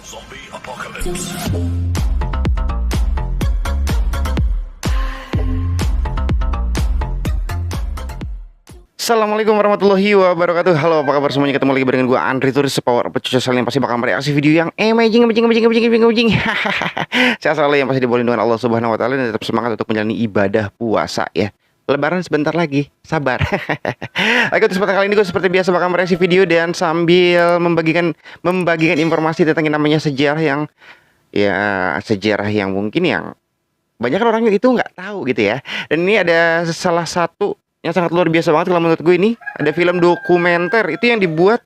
Zombie Apocalypse. Assalamualaikum warahmatullahi wabarakatuh. Halo, apa kabar semuanya? Ketemu lagi dengan gue Andri Turis, sepower pecuca selalu yang pasti bakal mereaksi video yang amazing. Saya selalu yang pasti dibolehin dengan Allah Subhanahu wa taala dan tetap semangat untuk menjalani ibadah puasa ya. Lebaran sebentar lagi, sabar. Oke, kesempatan kali ini gue seperti biasa bakal mereaksi video dan sambil membagikan informasi tentang yang namanya sejarah yang mungkin yang banyak kan orang itu nggak tahu gitu ya. Dan ini ada salah satu yang sangat luar biasa banget kalau menurut gue. Ini ada film dokumenter itu yang dibuat,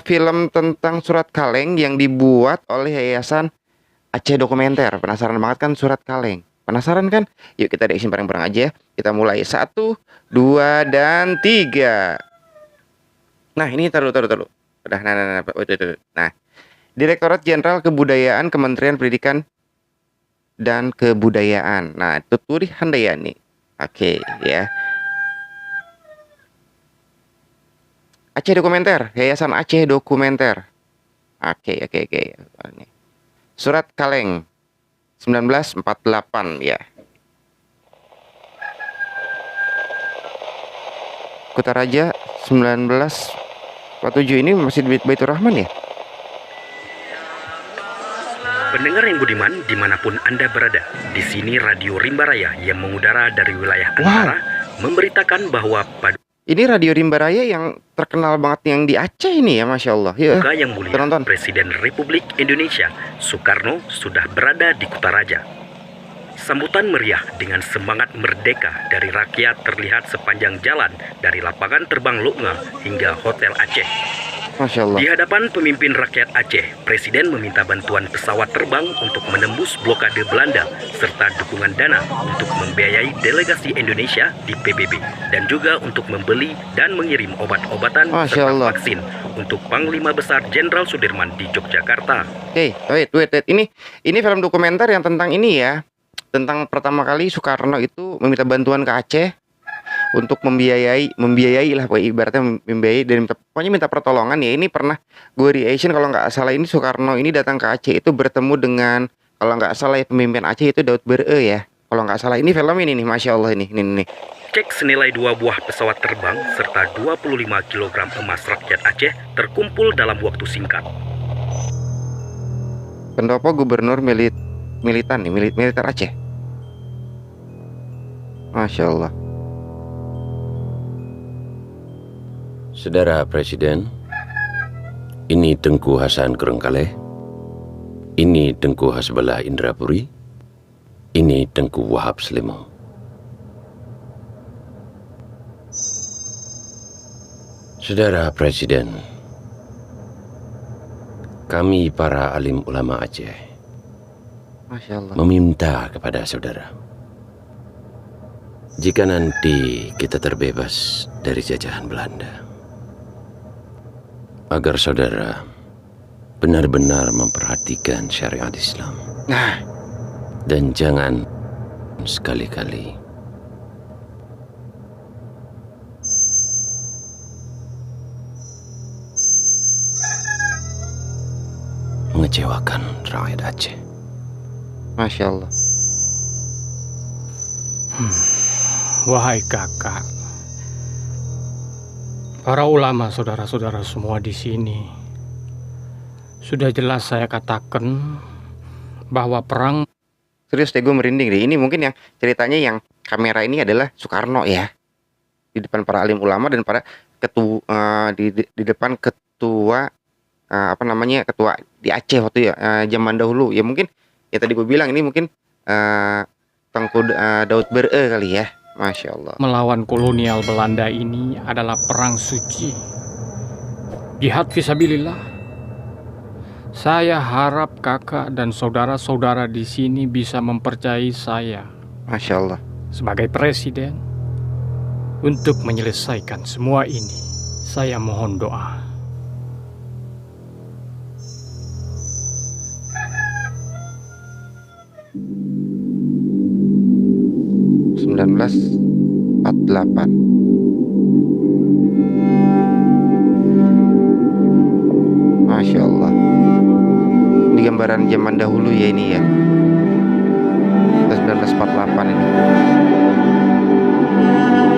film tentang Surat Kaleng yang dibuat oleh Yayasan Aceh Dokumenter. Penasaran banget kan Surat Kaleng? Penasaran kan? Yuk kita reaction bareng-bareng aja. Kita mulai 1, 2, dan 3. Nah ini taruh. Udah, nah, Direktorat Jenderal Kebudayaan Kementerian Pendidikan dan Kebudayaan. Nah, Tuturi Handayani. Oke, ya. Aceh Dokumenter, Yayasan Aceh Dokumenter. Oke. Surat Kaleng 1948 ya. Kutaraja 1947, ini masih di Baitur Rahman ya? Pendengar yang budiman, dimanapun Anda berada, di sini Radio Rimba Raya yang mengudara dari wilayah Antara memberitakan bahwa pada Ini Radio Rimba Raya yang terkenal banget yang di Aceh ini ya, Masya Allah ya. yang mulia Tonton. Presiden Republik Indonesia Soekarno sudah berada di Kutaraja. Sambutan meriah dengan semangat merdeka dari rakyat terlihat sepanjang jalan dari lapangan terbang Lunga hingga Hotel Aceh. Masya Allah. Di hadapan pemimpin rakyat Aceh, Presiden meminta bantuan pesawat terbang untuk menembus blokade Belanda serta dukungan dana untuk membiayai delegasi Indonesia di PBB dan juga untuk membeli dan mengirim obat-obatan serta vaksin untuk Panglima Besar Jenderal Sudirman di Yogyakarta. Wait. Ini film dokumenter yang tentang ini ya. Tentang pertama kali Soekarno itu meminta bantuan ke Aceh untuk membiayai lah, ibaratnya membiayai dan pokoknya minta pertolongan ya. Ini pernah gue reaction kalau nggak salah, ini Soekarno ini datang ke Aceh itu bertemu dengan, kalau nggak salah ya, pemimpin Aceh itu Daud Ber'e ya, kalau nggak salah. Ini film ini nih, Masya Allah ini. Cek senilai 2 buah pesawat terbang serta 25 kg emas rakyat Aceh terkumpul dalam waktu singkat. Pendopo Gubernur militer Aceh. Masya Allah. Saudara Presiden, ini Tengku Hasan Kerengkaleh, ini Tengku Hasbullah Indrapuri, ini Tengku Wahab Slimau. Saudara Presiden, kami para alim ulama Aceh Masya Allah meminta kepada saudara, jika nanti kita terbebas dari jajahan Belanda, agar saudara benar-benar memperhatikan syariat Islam. Dan jangan sekali-kali mengecewakan rakyat Aceh. Masya Allah. Wahai kakak, para ulama, saudara-saudara semua di sini, sudah jelas saya katakan bahwa perang. Serius deh, gue merinding deh. Ini mungkin yang ceritanya yang kamera ini adalah Soekarno ya, di depan para alim ulama dan para ketua, di depan ketua, ketua di Aceh waktu ya, zaman dahulu ya. Mungkin ya tadi gue bilang ini mungkin Tengku Daud Ber'e kali ya. Masya Allah. Melawan kolonial Belanda ini adalah perang suci, jihad fisabilillah. Saya harap kakak dan saudara-saudara di sini bisa mempercayai saya, Masya Allah, sebagai presiden untuk menyelesaikan semua ini. Saya mohon doa. (1948) Masya Allah. gambaran zaman dahulu ya ini ya. 1948 ini.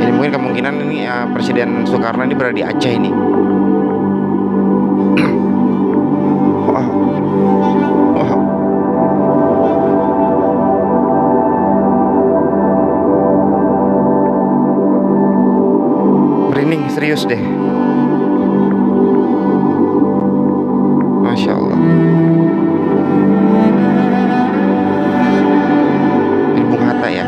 Jadi mungkin kemungkinan ini Presiden Soekarno ini berada di Aceh ini. Wah. Wah. Merinding serius deh. Masya Allah. Ini Bung Hatta ya.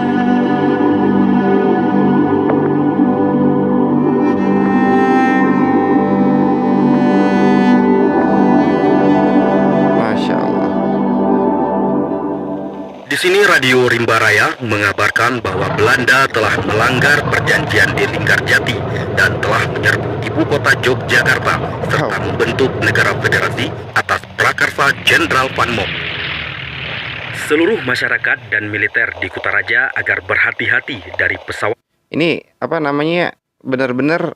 Masya Allah. Di sini Radio Rimba Raya mengabarkan bahwa Belanda telah melanggar perjanjian di Linggarjati dan telah menyerbu ibu kota Yogyakarta serta membentuk negara federasi atas prakarsa Jenderal Van Mock. Seluruh masyarakat dan militer di Kutaraja agar berhati-hati dari pesawat. Ini apa namanya, benar-benar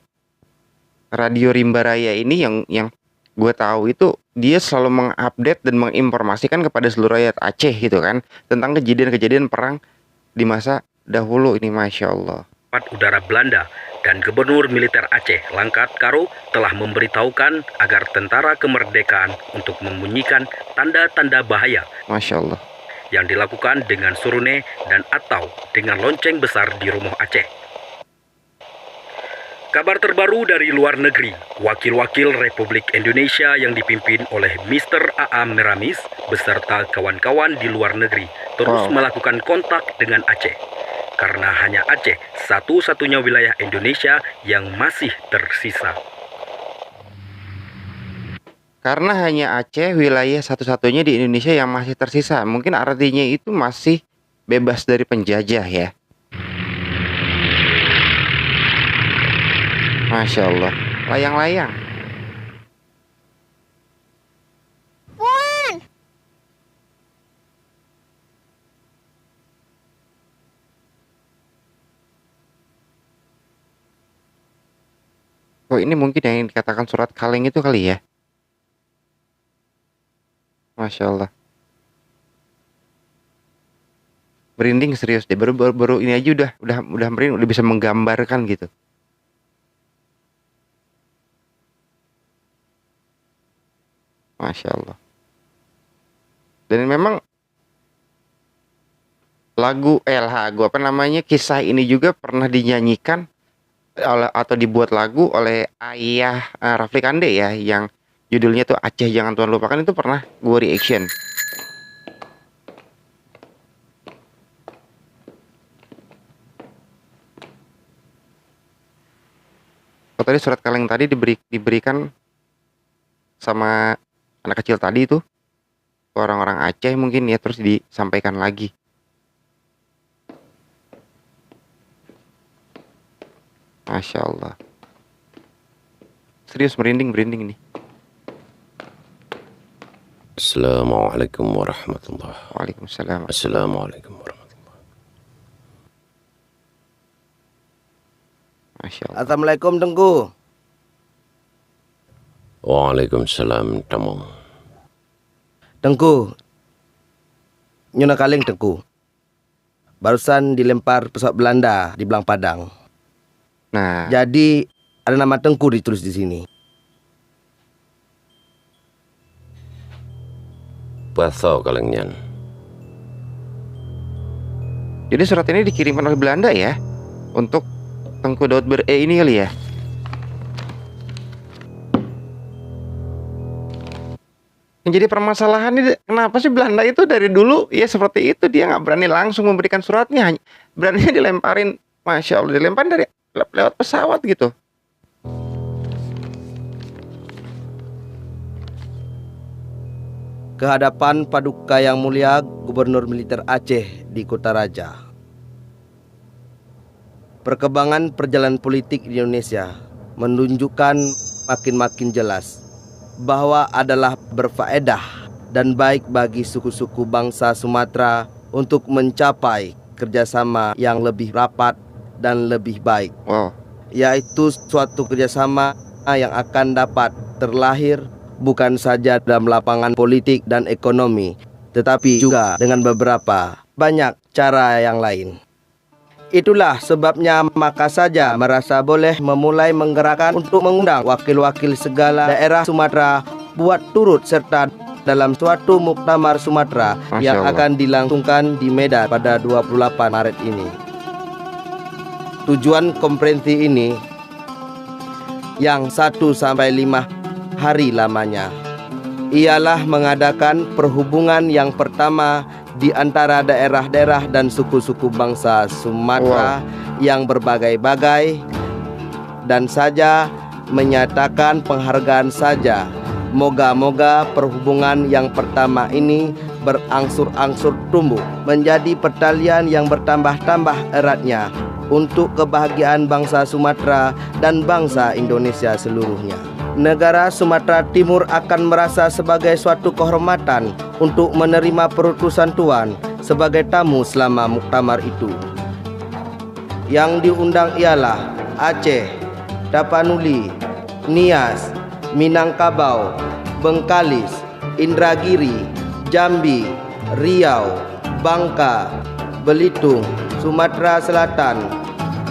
Radio Rimba Raya ini yang gue tahu itu dia selalu mengupdate dan menginformasikan kepada seluruh rakyat Aceh gitu kan, tentang kejadian-kejadian perang di masa dahulu ini. Masya Allah. Udara Belanda dan Gubernur Militer Aceh Langkat Karo telah memberitahukan agar tentara kemerdekaan untuk membunyikan tanda-tanda bahaya Masya Allah. yang dilakukan dengan surune dan atau dengan lonceng besar di Rumah Aceh. Kabar terbaru dari luar negeri, wakil-wakil Republik Indonesia yang dipimpin oleh Mr. A.A. Meramis beserta kawan-kawan di luar negeri terus melakukan kontak dengan Aceh. Karena hanya Aceh satu-satunya wilayah Indonesia yang masih tersisa. Karena hanya Aceh wilayah satu-satunya di Indonesia yang masih tersisa. Mungkin artinya itu masih bebas dari penjajah ya. Masya Allah. Layang-layang. Oh, ini mungkin yang dikatakan surat kaleng itu kali ya. Masya Allah. Merinding serius deh. Baru ini aja udah merinding, udah bisa menggambarkan gitu. Masya Allah. Dan memang lagu apa namanya, kisah ini juga pernah dinyanyikan atau dibuat lagu oleh ayah Rafli Kande ya, yang judulnya tuh Aceh Jangan Tuhan Lupakan. Itu pernah gue reaction. Oh, tadi surat kaleng tadi diberikan sama anak kecil tadi itu orang-orang Aceh mungkin ya, terus disampaikan lagi. Masya Allah. Serius merinding ini. Assalamualaikum warahmatullahi. Waalaikumsalam. Assalamualaikum warahmatullahi. Masya Allah. Assalamualaikum Tengku. Waalaikumsalam Tamong. Tengku, Nyuna Kaleng Tengku. Barusan dilempar pesawat Belanda di Belang Padang. Nah, Jadi ada nama Tengku ditulis di sini. Pasau kalengnya. jadi surat ini dikirimkan oleh Belanda ya untuk Tengku Daud ini kali ya. Yang jadi permasalahan ini, kenapa sih Belanda itu dari dulu ya seperti itu, dia nggak berani langsung memberikan suratnya, beraninya dilemparin. Masya Allah, dilemparin dari lewat pesawat gitu. Kehadapan Paduka Yang Mulia Gubernur Militer Aceh di Kutaraja. Perkembangan perjalanan politik di Indonesia menunjukkan makin jelas bahwa adalah berfaedah dan baik bagi suku-suku bangsa Sumatera untuk mencapai kerjasama yang lebih rapat dan lebih baik, Wow. yaitu suatu kerjasama yang akan dapat terlahir bukan saja dalam lapangan politik dan ekonomi, tetapi juga dengan beberapa banyak cara yang lain. Itulah sebabnya maka saja merasa boleh memulai menggerakkan untuk mengundang wakil-wakil segala daerah Sumatera buat turut serta dalam suatu muktamar Sumatera yang akan dilangsungkan di Medan pada 28 Maret ini. Tujuan konferensi ini yang 1-5 hari lamanya ialah mengadakan perhubungan yang pertama di antara daerah-daerah dan suku-suku bangsa Sumatera yang berbagai-bagai, dan saja menyatakan penghargaan saja. Moga-moga perhubungan yang pertama ini berangsur-angsur tumbuh menjadi pertalian yang bertambah-tambah eratnya untuk kebahagiaan bangsa Sumatera dan bangsa Indonesia seluruhnya. Negara Sumatera Timur akan merasa sebagai suatu kehormatan untuk menerima perutusan Tuan sebagai tamu selama muktamar itu. Yang diundang ialah Aceh, Tapanuli, Nias, Minangkabau, Bengkalis, Indragiri, Jambi, Riau, Bangka, Belitung, Sumatera Selatan,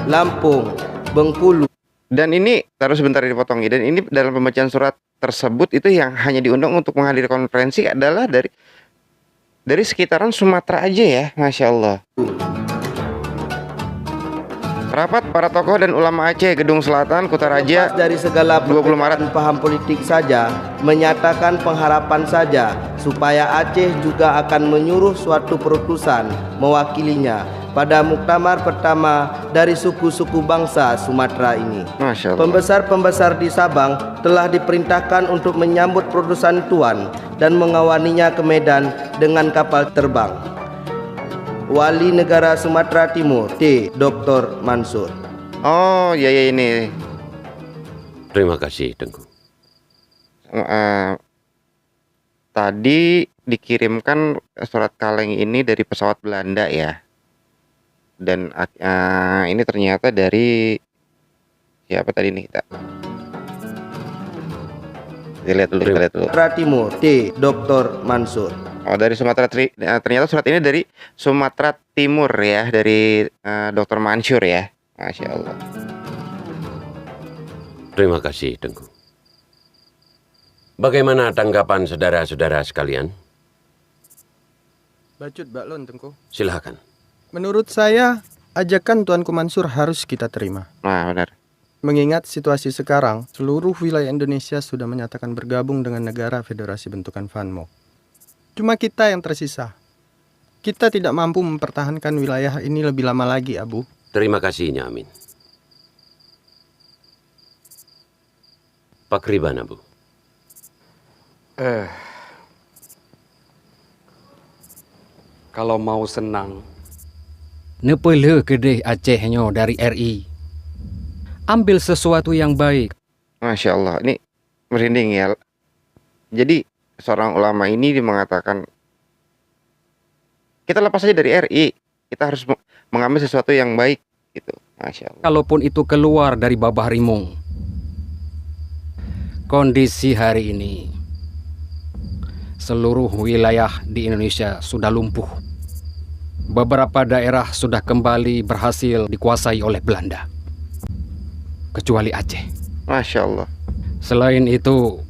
Lampung, Bengkulu. Dan ini, taruh sebentar dipotong. Dan ini dalam pembacaan surat tersebut itu yang hanya diundang untuk menghadiri konferensi adalah dari sekitaran Sumatera aja ya, Masya Allah. Rapat para tokoh dan ulama Aceh, Gedung Selatan, Kutaraja, dari segala 20 Maret. paham politik saja, menyatakan pengharapan saja supaya Aceh juga akan menyuruh suatu perutusan mewakilinya pada muktamar pertama dari suku-suku bangsa Sumatera ini. Masya Allah. Pembesar-pembesar di Sabang telah diperintahkan untuk menyambut perutusan Tuan dan mengawaninya ke Medan dengan kapal terbang. Wali Negara Sumatera Timur, T. Dr. Mansur. Oh, ya ini. Terima kasih, Tengku. Tadi dikirimkan surat kaleng ini dari pesawat Belanda ya. Dan ini ternyata dari siapa tadi nih kita? Lihat dulu. Sumatera Timur, T. Dr. Mansur. Oh, dari Sumatera. Ternyata surat ini dari Sumatera Timur ya, dari Dr. Mansur ya. Masya Allah. Terima kasih, Tengku. Bagaimana tanggapan saudara-saudara sekalian? Bacut baklon, Tengku. Silakan. Menurut saya, ajakan Tuanku Mansur harus kita terima. Nah, benar. Mengingat situasi sekarang, seluruh wilayah Indonesia sudah menyatakan bergabung dengan negara federasi bentukan Vanmo. Cuma kita yang tersisa. Kita tidak mampu mempertahankan wilayah ini lebih lama lagi, Abu. Terima kasih, Nyamin. Pak Riban, Abu. Kalau mau senang, Nepele kedai Acehnya dari RI. Ambil sesuatu yang baik. Masya Allah. Ini merinding ya. Jadi seorang ulama ini dia mengatakan kita lepas saja dari RI, kita harus mengambil sesuatu yang baik gitu. Masya Allah. Kalaupun itu keluar dari Babah Rimong. Kondisi hari ini, seluruh wilayah di Indonesia sudah lumpuh. Beberapa daerah sudah kembali berhasil dikuasai oleh Belanda, kecuali Aceh. Masya Allah. Selain itu,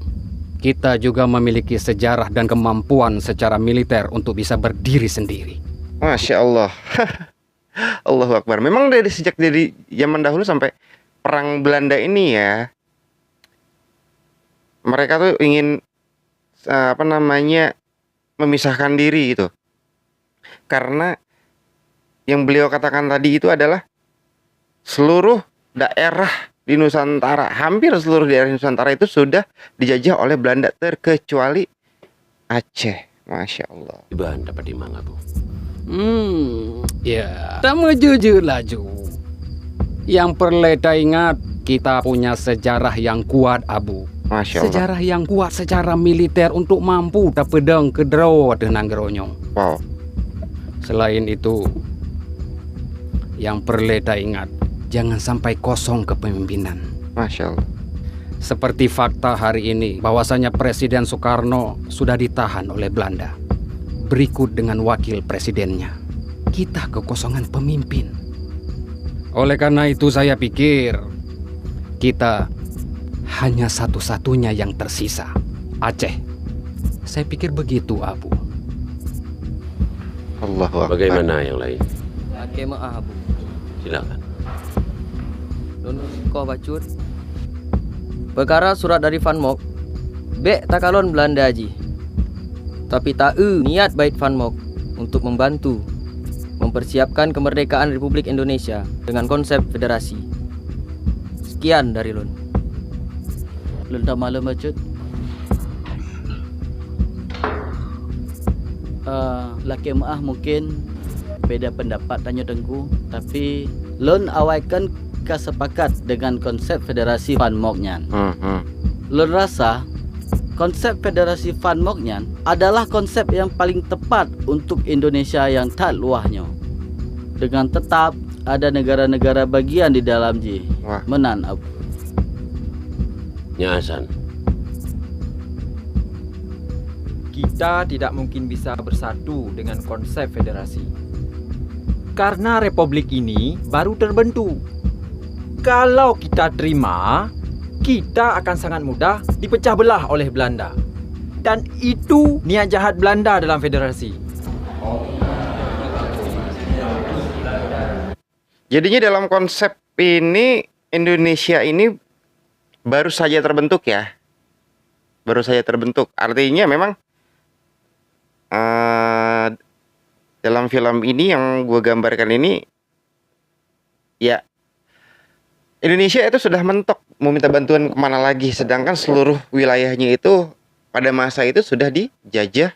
kita juga memiliki sejarah dan kemampuan secara militer untuk bisa berdiri sendiri. Masya Allah. Allahu Akbar. Memang dari zaman dahulu sampai perang Belanda ini ya, mereka tuh ingin memisahkan diri gitu. Karena yang beliau katakan tadi itu adalah seluruh daerah di Nusantara, hampir seluruh daerah di Nusantara itu sudah dijajah oleh Belanda terkecuali Aceh. Masya Allah. Iban dapat dimang, Abu. Ya. Tak jujur laju. Yang perlu ingat, kita punya sejarah yang kuat, Abu. Masya Allah. Sejarah yang kuat secara militer untuk mampu pedang kedro dengan geronyong. Wow. Selain itu, yang perlu ingat, jangan sampai kosong kepemimpinan. Masya Allah. Seperti fakta hari ini bahwasanya Presiden Soekarno sudah ditahan oleh Belanda. Berikut dengan wakil presidennya. Kita kekosongan pemimpin. Oleh karena itu saya pikir kita hanya satu-satunya yang tersisa, Aceh. Saya pikir begitu, Abu. Allahu Akbar. Bagaimana yang lain? Ake maaf, Abu. Silakan. Don kau bacut. Perkara surat dari Van Mock. Bek takalon Belanda ji. Tapi tak niat bait Van Mock untuk membantu mempersiapkan kemerdekaan Republik Indonesia dengan konsep federasi. Sekian dari Lun. Lun tak malam bacut. Laki maah mungkin beda pendapat tanya Tengku, tapi Lun awaikan kesepakat dengan konsep federasi Van Mock nyan. Lun rasa konsep federasi Van Mock nyan adalah konsep yang paling tepat untuk Indonesia yang tak luahnya. Dengan tetap ada negara-negara bagian di dalam ji. Menan Abu. Nya Hasan. Kita tidak mungkin bisa bersatu dengan konsep federasi. Karena republik ini baru terbentuk. Kalau kita terima, kita akan sangat mudah dipecah belah oleh Belanda. Dan itu niat jahat Belanda dalam federasi. Jadinya dalam konsep ini Indonesia ini baru saja terbentuk ya. Baru saja terbentuk. Artinya memang dalam film ini yang gue gambarkan ini ya Indonesia itu sudah mentok mau minta bantuan kemana lagi, sedangkan seluruh wilayahnya itu pada masa itu sudah dijajah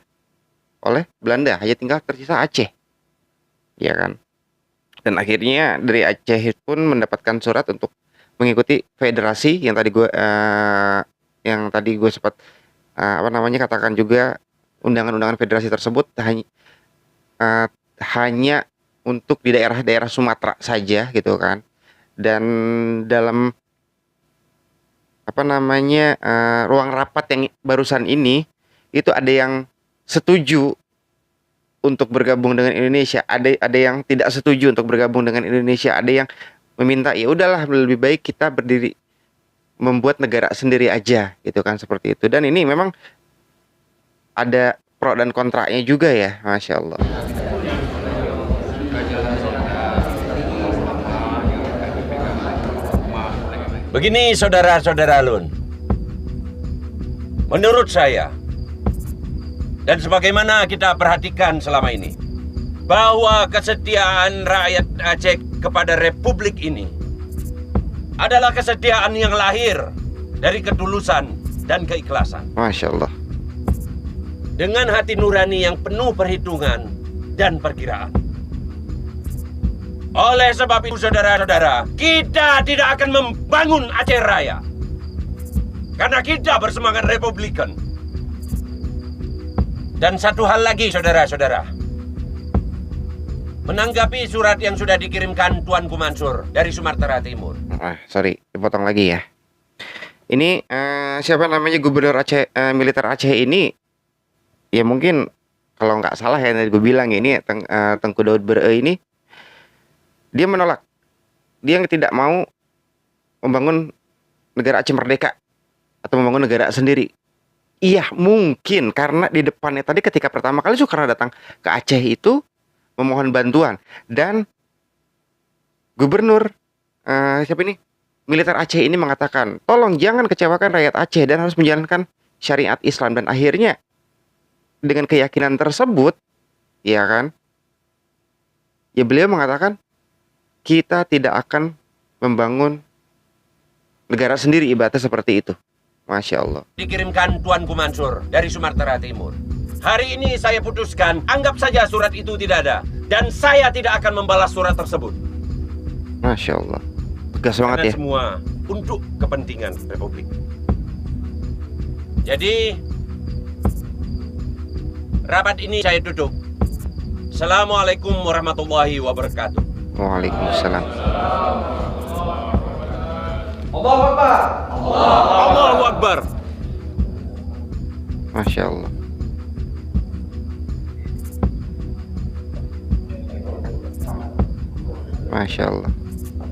oleh Belanda, hanya tinggal tersisa Aceh, ya kan? Dan akhirnya dari Aceh pun mendapatkan surat untuk mengikuti federasi yang tadi gue sempat katakan juga, undangan-undangan federasi tersebut hanya untuk di daerah-daerah Sumatera saja gitu kan. Dan dalam ruang rapat yang barusan ini itu ada yang setuju untuk bergabung dengan Indonesia, ada yang tidak setuju untuk bergabung dengan Indonesia, ada yang meminta ya udahlah lebih baik kita berdiri membuat negara sendiri aja gitu kan, seperti itu. Dan ini memang ada pro dan kontranya juga ya, Masya Allah. Begini saudara-saudara Lun, menurut saya dan sebagaimana kita perhatikan selama ini, bahwa kesetiaan rakyat Aceh kepada Republik ini adalah kesetiaan yang lahir dari ketulusan dan keikhlasan. Masya Allah. Dengan hati nurani yang penuh perhitungan dan perkiraan. Oleh sebab itu saudara-saudara, kita tidak akan membangun Aceh Raya karena kita bersemangat Republikan. Dan satu hal lagi saudara-saudara, menanggapi surat yang sudah dikirimkan Tuanku Mansur dari Sumatera Timur. Sorry, dipotong lagi ya. Ini siapa namanya Gubernur Aceh, militer Aceh ini, ya mungkin kalau nggak salah ya gue bilang ini Tengku Daud Bere ini, dia menolak. Dia tidak mau membangun negara Aceh merdeka atau membangun negara sendiri. Iya, mungkin karena di depannya tadi ketika pertama kali Soekarno datang ke Aceh itu memohon bantuan, dan Gubernur militer Aceh ini mengatakan, tolong jangan kecewakan rakyat Aceh dan harus menjalankan syariat Islam. Dan akhirnya dengan keyakinan tersebut, ya kan, ya beliau mengatakan kita tidak akan membangun negara sendiri, ibaratnya seperti itu. Masya Allah. Dikirimkan Tuanku Mansur dari Sumatera Timur. Hari ini saya putuskan, anggap saja surat itu tidak ada, dan saya tidak akan membalas surat tersebut. Masya Allah. Tegas banget ya. Semua untuk kepentingan Republik. Jadi rapat ini saya tutup. Assalamualaikum warahmatullahi wabarakatuh. Waalaikumsalam. Allahu Akbar. Allahu Akbar. Masya Allah. Masya Allah.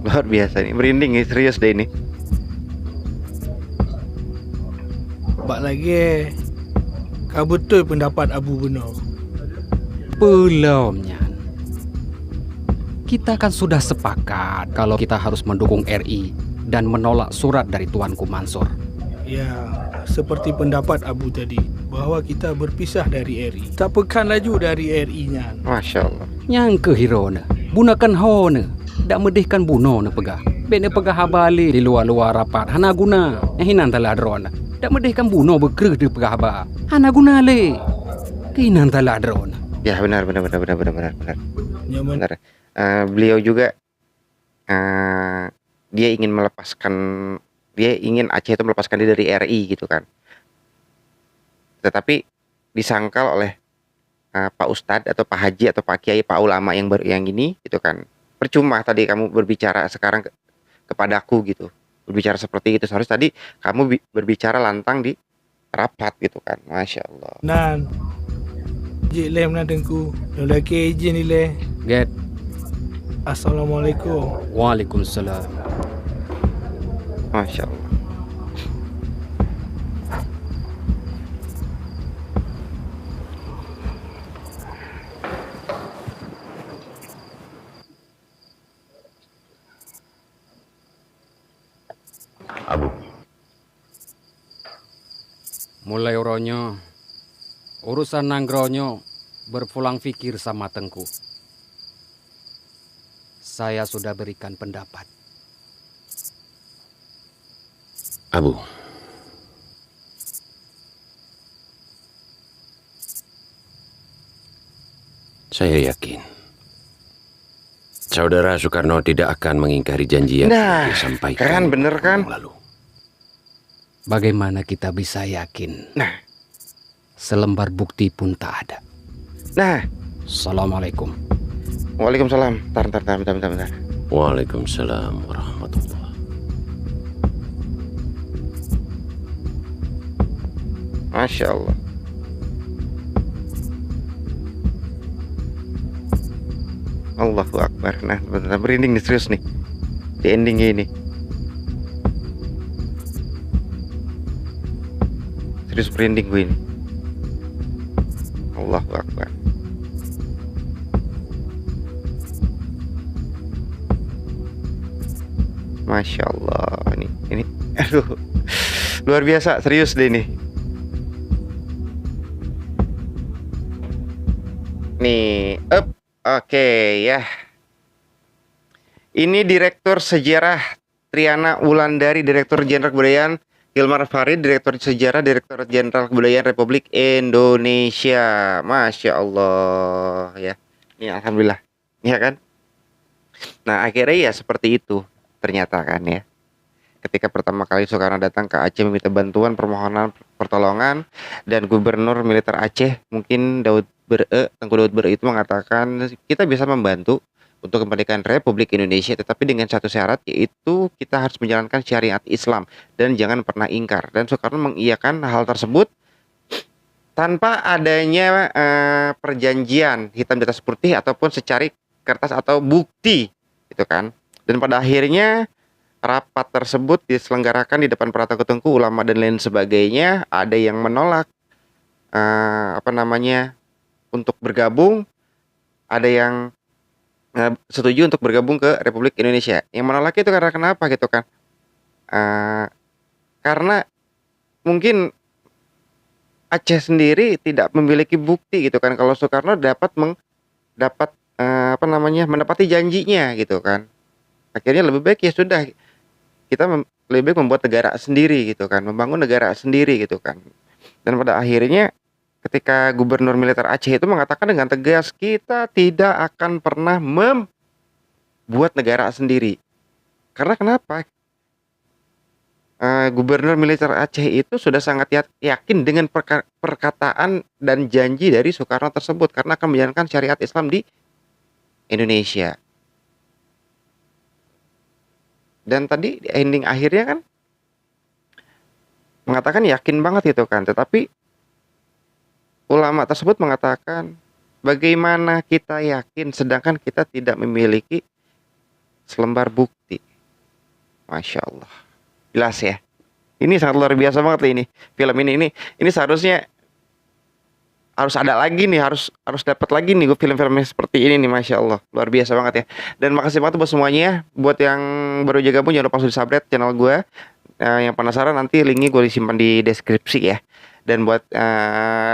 Luar biasa nih, merinding nih, serius deh ini. Bak lagi, kau betul pendapat Abu benar. Belumnya. Kita kan sudah sepakat kalau kita harus mendukung RI dan menolak surat dari Tuanku Mansur. Ya, seperti pendapat Abu tadi, bahwa kita berpisah dari RI. Tak pekan laju dari RI-nya. Masya Allah. Yang ke hirona, gunakan hone, dak medihkan buno na pegah. Bene pegah habali di luar-luar rapat, hana guna. Hinan tala drona. Dak medihkan buno bekreh di pegah haba. Hana guna le. Hinan tala drona. Ya benar. Nyaman. Benar. Beliau juga dia ingin Aceh itu melepaskan diri dari RI gitu kan. Tetapi disangkal oleh Pak Ustadz atau Pak Haji atau Pak Kiai, Pak Ulama yang ini gitu kan. Percuma tadi kamu berbicara sekarang kepadaku gitu. Berbicara seperti itu. Seharusnya tadi kamu berbicara lantang di rapat gitu kan. Masya Allah. Nan, Jik lem na dengku. Lelaki izin ni le. Get. Assalamualaikum. Waalaikumsalam. Masya Allah. Abu. Mulai uronyo, urusan nanggronyo berpulang fikir sama Tengku. Saya sudah berikan pendapat. Abu. Saya yakin Saudara Soekarno tidak akan mengingkari janji yang Nah, disampaikan. kan bener kan? Lalu. Bagaimana kita bisa yakin? Nah, selembar bukti pun tak ada. Nah, Assalamualaikum. Waalaikumsalam. Bentar. Waalaikumsalam warahmatullahi. Masya Allah. Allahu Akbar. Nah, benar merinding nih, serius nih. Di endingnya ini. Serius merinding gue ini. Allahu Akbar. Masya Allah. Ini aduh. Luar biasa, serius deh ini. Nih, oke ya. Ini Direktur Sejarah Triana Wulandari, Direktur Jenderal Kebudayaan Hilmar Farid, Direktur Sejarah, Direktur Jenderal Kebudayaan Republik Indonesia. Masya Allah ya. Ini alhamdulillah, ya kan? Nah akhirnya ya seperti itu ternyata kan ya. Ketika pertama kali Soekarno datang ke Aceh meminta bantuan permohonan pertolongan, dan Gubernur Militer Aceh mungkin Tengku Daud Bere itu mengatakan kita bisa membantu untuk kemerdekaan Republik Indonesia, tetapi dengan satu syarat, yaitu kita harus menjalankan syariat Islam dan jangan pernah ingkar. Dan Soekarno mengiyakan hal tersebut tanpa adanya perjanjian hitam di atas putih ataupun secari kertas atau bukti gitu kan. Dan pada akhirnya rapat tersebut diselenggarakan di depan para tokoh-tokoh, ulama dan lain sebagainya. Ada yang menolak untuk bergabung, ada yang setuju untuk bergabung ke Republik Indonesia. Yang menolak itu karena kenapa gitu kan? Karena mungkin Aceh sendiri tidak memiliki bukti gitu kan, kalau Soekarno mendapati janjinya gitu kan. Akhirnya lebih baik ya sudah, kita lebih baik membuat negara sendiri gitu kan, membangun negara sendiri gitu kan. Dan pada akhirnya ketika Gubernur Militer Aceh itu mengatakan dengan tegas, kita tidak akan pernah membuat negara sendiri. Karena kenapa? Gubernur Militer Aceh itu sudah sangat yakin dengan perkataan dan janji dari Soekarno tersebut, karena akan menjalankan syariat Islam di Indonesia. Dan tadi ending akhirnya kan mengatakan yakin banget gitu kan. Tetapi ulama tersebut mengatakan, bagaimana kita yakin sedangkan kita tidak memiliki selembar bukti. Masya Allah. Jelas ya. Ini sangat luar biasa banget nih ini. Film ini seharusnya harus ada lagi nih, harus dapat lagi nih gue film-film seperti ini nih, Masya Allah, luar biasa banget ya. Dan makasih banget buat semuanya, buat yang baru aja gabung jangan lupa langsung subscribe channel gue. Yang penasaran nanti linknya gue disimpan di deskripsi ya. Dan buat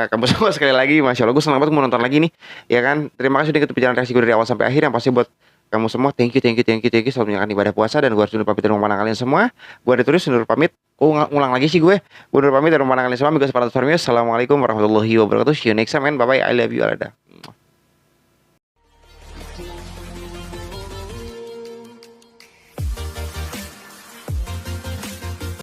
kamu semua sekali lagi, Masya Allah, gue senang banget mau nonton lagi nih, ya kan. Terima kasih udah ikut perjalanan reaksi gue dari awal sampai akhir. Yang pasti buat kamu semua, thank you selalu menjalankan ibadah puasa. Dan gue harus dulu pamit dari rumah kalian semua. Gue ada tulis dulu pamit. Ulang lagi sih gue dulu pamit dari rumah kalian semua. Assalamualaikum warahmatullahi wabarakatuh. See you next time and bye bye. I love you all.